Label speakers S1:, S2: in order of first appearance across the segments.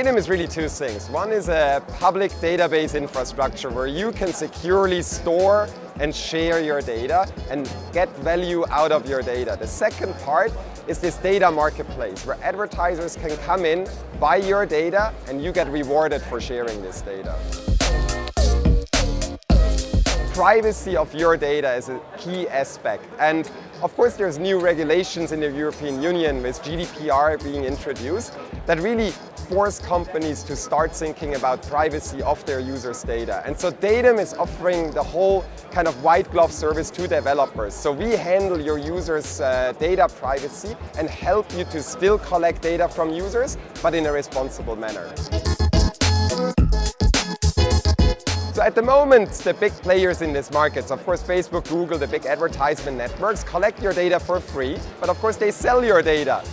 S1: Datum is really two things. One is a public database infrastructure where you can securely store and share your data and get value out of your data. The second part is this data marketplace where advertisers can come in, buy your data, and you get rewarded for sharing this data. Privacy of your data is a key aspect, and of course there's new regulations in the European Union with GDPR being introduced that really force companies to start thinking about privacy of their users' data. And so Datum is offering the whole kind of white glove service to developers. So we handle your users' data privacy and help you to still collect data from users, but in a responsible manner. So at the moment, the big players in this market, so of course Facebook, Google, the big advertisement networks, collect your data for free, but of course they sell your data.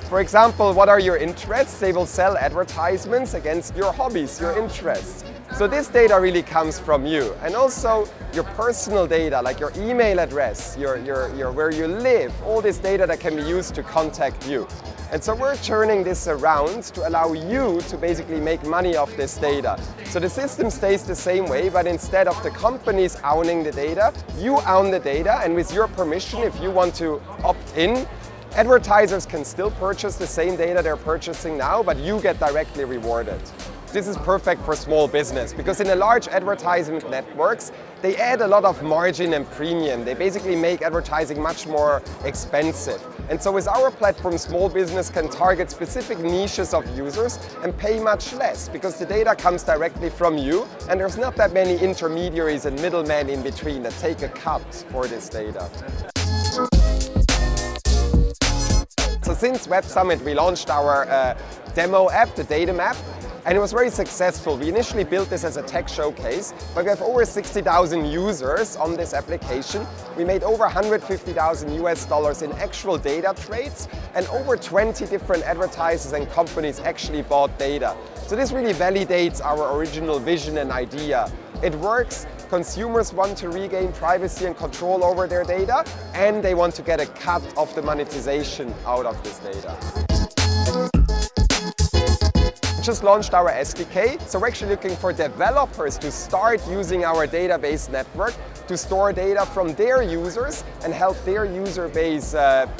S1: For example, what are your interests? They will sell advertisements against your hobbies, your interests. So this data really comes from you. And also your personal data, like your email address, your where you live, all this data that can be used to contact you. And so we're turning this around to allow you to basically make money off this data. So the system stays the same way, but instead of the companies owning the data, you own the data, and with your permission, if you want to opt in, advertisers can still purchase the same data they're purchasing now, but you get directly rewarded. This is perfect for small business because in the large advertisement networks, they add a lot of margin and premium. They basically make advertising much more expensive. And so with our platform, small business can target specific niches of users and pay much less because the data comes directly from you and there's not that many intermediaries and middlemen in between that take a cut for this data. So since Web Summit, we launched our demo app, the Datum app, and it was very successful. We initially built this as a tech showcase, but we have over 60,000 users on this application. We made over $150,000 in actual data trades, and over 20 different advertisers and companies actually bought data. So this really validates our original vision and idea. It works. Consumers want to regain privacy and control over their data, and they want to get a cut of the monetization out of this data. Just launched our SDK, so we're actually looking for developers to start using our database network to store data from their users and help their user base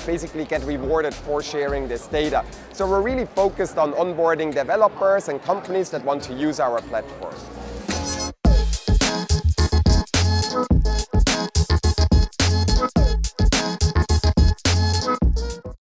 S1: basically get rewarded for sharing this data. So we're really focused on onboarding developers and companies that want to use our platform.